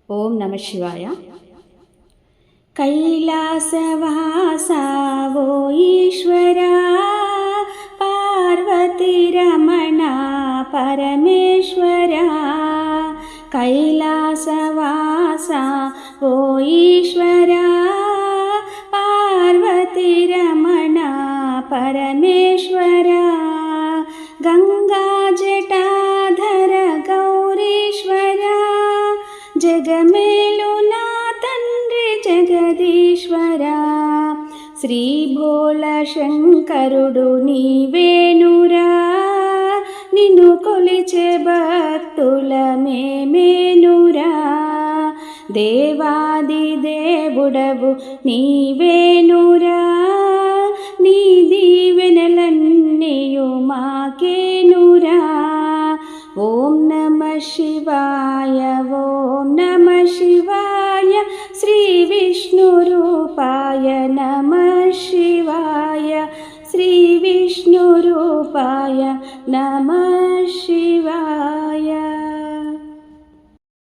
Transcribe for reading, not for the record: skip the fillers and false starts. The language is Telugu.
ఓం నమ శివాయ. కైలాసవాసా ఓ ఈశ్వరా, పార్వతీ రమణ పరమేశ్వరా. కైలాసవాసా ఓ ఈశ్వరా, పార్వతీ రమణ పరమేశ్వరా. గంగా జటాధర గౌరీశ్వరా, జగమేలు నా తండ్రి జగదీశ్వరా. శ్రీ భోళ శంకరుడు నీవేనురా, నిన్ను కొలిచే భక్తుల మేమేనురా. దేవాది దేవుడవు నీవేనురా, నీ దీవెనలన్నీయు మాకేనురా. ఓం నమ శివాయ, ఓం నమ శివాయ, శ్రీ విష్ణు రూపాయ నమ శివాయ, శ్రీ విష్ణు రూపాయ నమ శివాయ.